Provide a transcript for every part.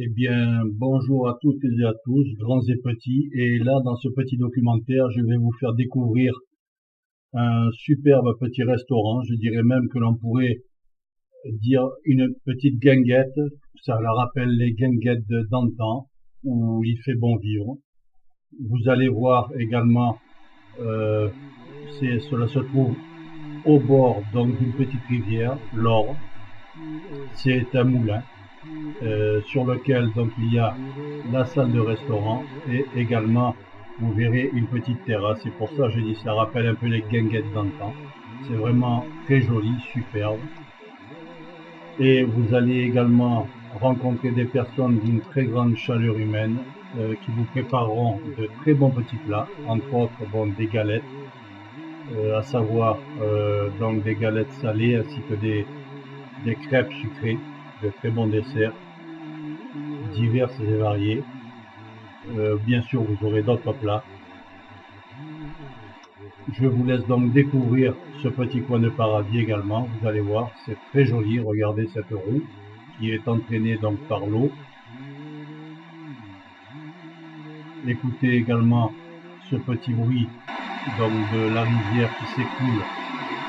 Eh bien, bonjour à toutes et à tous, grands et petits. Et là, dans ce petit documentaire, je vais vous faire découvrir un superbe petit restaurant. Je dirais même que l'on pourrait dire une petite guinguette. Ça la rappelle les guinguettes d'antan, où il fait bon vivre. Vous allez voir également, cela se trouve au bord donc d'une petite rivière, l'Or. C'est un moulin. Sur lequel donc il y a la salle de restaurant et également vous verrez une petite terrasse. C'est pour ça que je dis ça rappelle un peu les guinguettes d'antan. C'est vraiment très joli, superbe. Et vous allez également rencontrer des personnes d'une très grande chaleur humaine qui vous prépareront de très bons petits plats, entre autres bon, des galettes, à savoir donc des galettes salées ainsi que des crêpes sucrées, de très bons desserts diverses et variées. Bien sûr, vous aurez d'autres plats. Je vous laisse donc découvrir ce petit coin de paradis également. Vous allez voir, c'est très joli. Regardez cette roue qui est entraînée donc par l'eau. Écoutez également ce petit bruit donc de la rivière qui s'écoule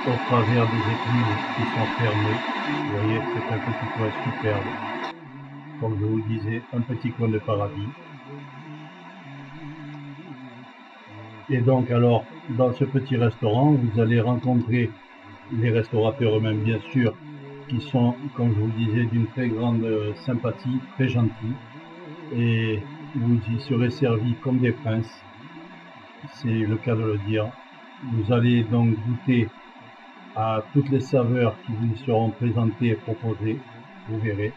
au travers des écluses qui sont fermées. Vous voyez, c'est un petit coin superbe. Comme je vous le disais, un petit coin de paradis. Et donc alors, dans ce petit restaurant, vous allez rencontrer les restaurateurs eux-mêmes, bien sûr, qui sont, comme je vous le disais, d'une très grande sympathie, très gentils. Et vous y serez servis comme des princes, c'est le cas de le dire. Vous allez donc goûter à toutes les saveurs qui vous seront présentées et proposées, vous verrez.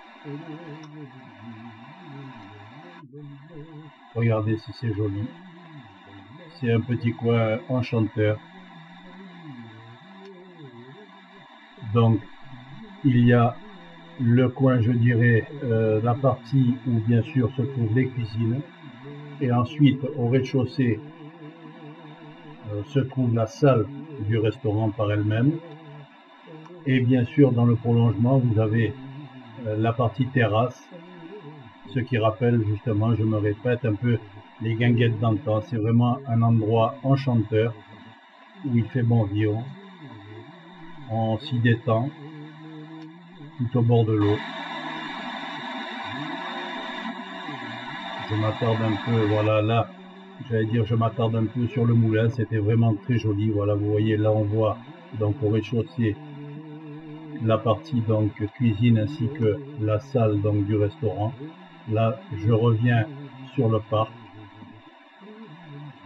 Regardez si c'est joli. C'est un petit coin enchanteur. Donc, il y a le coin, je dirais, la partie où bien sûr se trouvent les cuisines. Et ensuite, au rez-de-chaussée, se trouve la salle du restaurant par elle-même. Et bien sûr, dans le prolongement, vous avez la partie terrasse, ce qui rappelle justement, je me répète, un peu les guinguettes d'antan. C'est vraiment un endroit enchanteur où il fait bon vivre. On s'y détend, tout au bord de l'eau. Je m'attarde un peu, voilà, là, j'allais dire, je m'attarde un peu sur le moulin. C'était vraiment très joli. Voilà, vous voyez, là, on voit donc au rez-de-chaussée la partie donc cuisine ainsi que la salle donc du restaurant. Là, je reviens sur le parc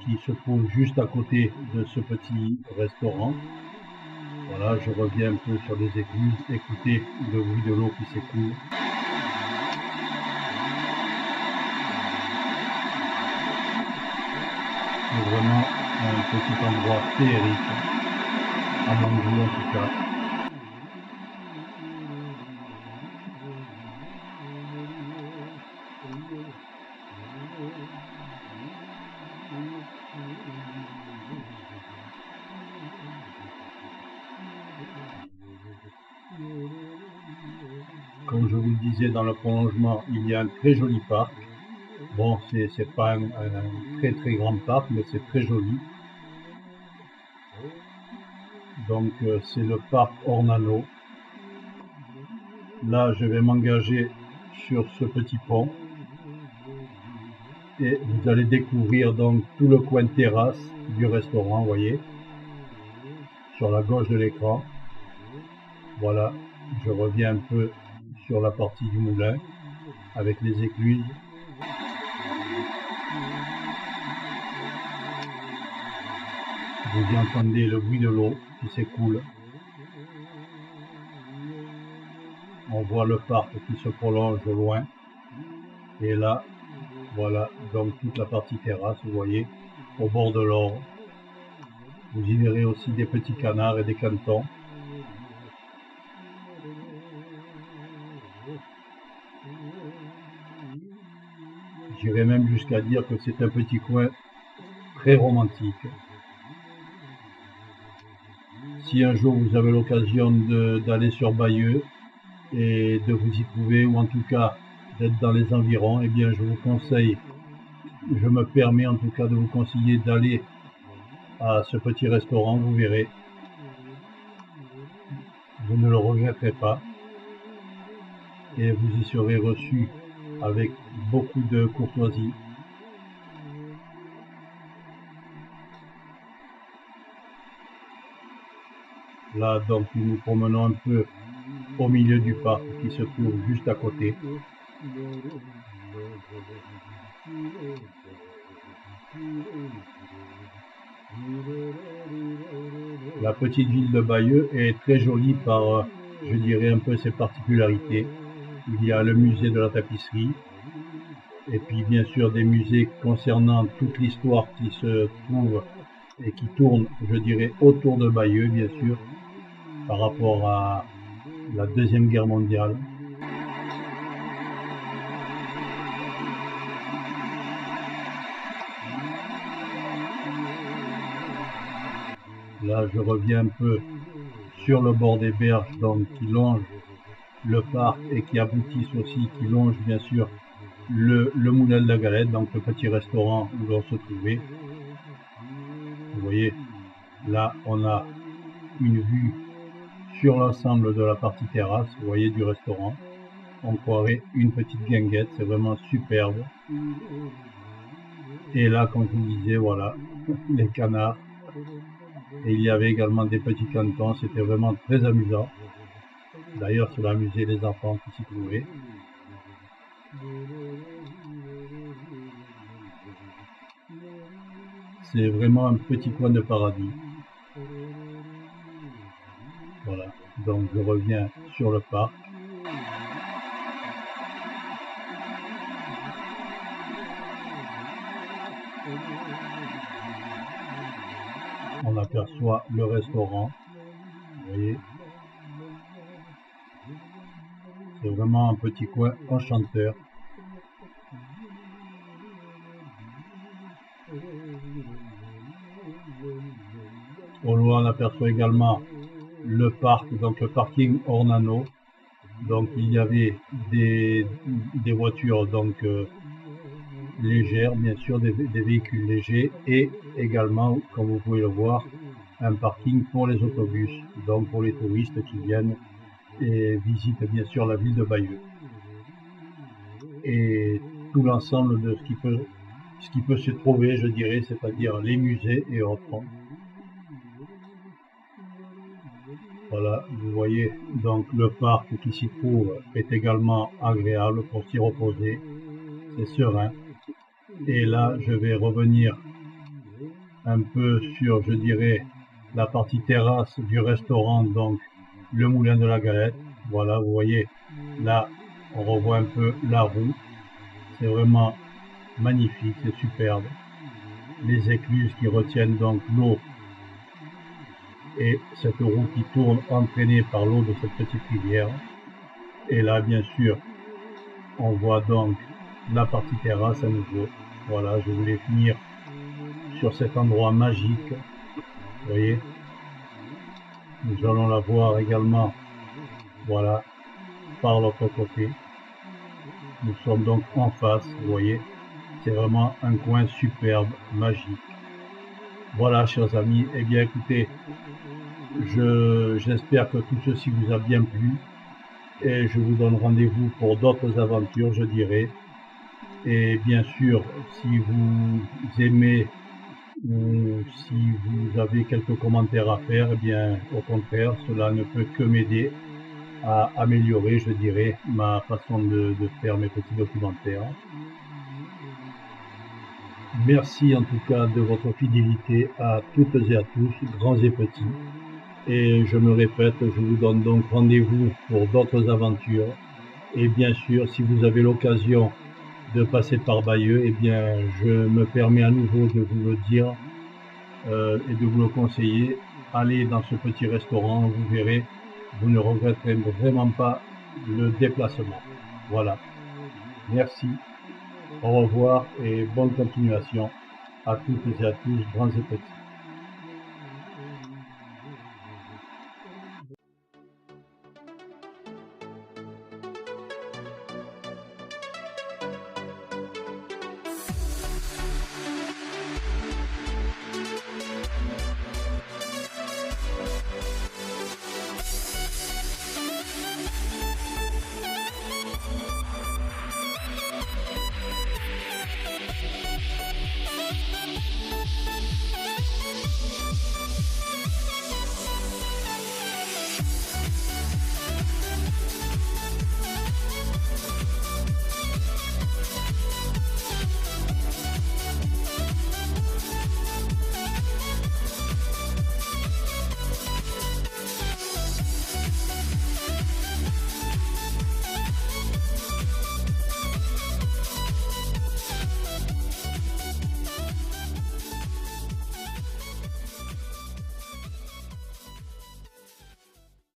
qui se trouve juste à côté de ce petit restaurant. Voilà, je reviens un peu sur les écluses. Écoutez le bruit de l'eau qui s'écoule. C'est vraiment un petit endroit féerique, à mon goût en tout cas. Comme je vous le disais, dans le prolongement, il y a un très joli parc. Bon, c'est pas un très très grand parc, mais c'est très joli. Donc c'est le parc Ornano. Là, je vais m'engager sur ce petit pont et vous allez découvrir donc tout le coin terrasse du restaurant, vous voyez, sur la gauche de l'écran. Voilà, je reviens un peu sur la partie du moulin avec les écluses. Vous y entendez le bruit de l'eau qui s'écoule. On voit le parc qui se prolonge au loin. Et là, voilà, donc toute la partie terrasse, vous voyez, au bord de l'Or. Vous y verrez aussi des petits canards et des cantons. J'irais même jusqu'à dire que c'est un petit coin très romantique. Si un jour vous avez l'occasion d'aller sur Bayeux et de vous y trouver, ou en tout cas d'être dans les environs, eh bien je vous conseille, je me permets en tout cas de vous conseiller d'aller à ce petit restaurant, vous verrez, vous ne le regretterez pas et vous y serez reçu avec beaucoup de courtoisie. Là donc nous nous promenons un peu au milieu du parc qui se trouve juste à côté. La petite ville de Bayeux est très jolie par, je dirais, un peu ses particularités. Il y a le musée de la tapisserie, et puis bien sûr des musées concernant toute l'histoire qui se trouve et qui tourne, je dirais, autour de Bayeux, bien sûr, par rapport à la Deuxième Guerre mondiale. Là, je reviens un peu sur le bord des berges, donc qui longent le parc et qui aboutissent aussi, qui longent bien sûr le Moulin de la Galette, donc le petit restaurant où l'on se trouvait. Vous voyez, là, on a une vue sur l'ensemble de la partie terrasse, vous voyez, du restaurant. On croirait une petite guinguette, c'est vraiment superbe. Et là, comme je vous disais, voilà, les canards. Et il y avait également des petits cantons, c'était vraiment très amusant. D'ailleurs, cela amusait les enfants qui s'y trouvaient. C'est vraiment un petit coin de paradis. Voilà, donc je reviens sur le parc. On aperçoit le restaurant, vous voyez. C'est vraiment un petit coin enchanteur. Au loin, on aperçoit également le parc, donc le parking Ornano. Donc il y avait des voitures donc légères, bien sûr, des véhicules légers, et également, comme vous pouvez le voir, un parking pour les autobus, donc pour les touristes qui viennent et visitent bien sûr la ville de Bayeux. Et tout l'ensemble de ce qui peut se trouver, je dirais, c'est-à-dire les musées et autres. Voilà, vous voyez, donc le parc qui s'y trouve est également agréable pour s'y reposer, c'est serein. Et là, je vais revenir un peu sur, je dirais, la partie terrasse du restaurant, donc le Moulin de la Galette. Voilà, vous voyez, là, on revoit un peu la roue. C'est vraiment magnifique, c'est superbe. Les écluses qui retiennent donc l'eau et cette roue qui tourne entraînée par l'eau de cette petite rivière. Et là, bien sûr, on voit donc la partie terrasse à nouveau. Voilà, je voulais finir sur cet endroit magique. Vous voyez, nous allons la voir également, voilà, par l'autre côté. Nous sommes donc en face, vous voyez, c'est vraiment un coin superbe, magique. Voilà, chers amis, eh bien écoutez, j'espère que tout ceci vous a bien plu et je vous donne rendez-vous pour d'autres aventures, je dirais. Et bien sûr, si vous aimez ou si vous avez quelques commentaires à faire, eh bien au contraire, cela ne peut que m'aider à améliorer, je dirais, ma façon de faire mes petits documentaires. Merci en tout cas de votre fidélité à toutes et à tous, grands et petits. Et je me répète, je vous donne donc rendez-vous pour d'autres aventures. Et bien sûr, si vous avez l'occasion de passer par Bayeux, eh bien, je me permets à nouveau de vous le dire et de vous le conseiller. Allez dans ce petit restaurant, vous verrez, vous ne regretterez vraiment pas le déplacement. Voilà. Merci. Au revoir et bonne continuation à toutes et à tous, grands et petits.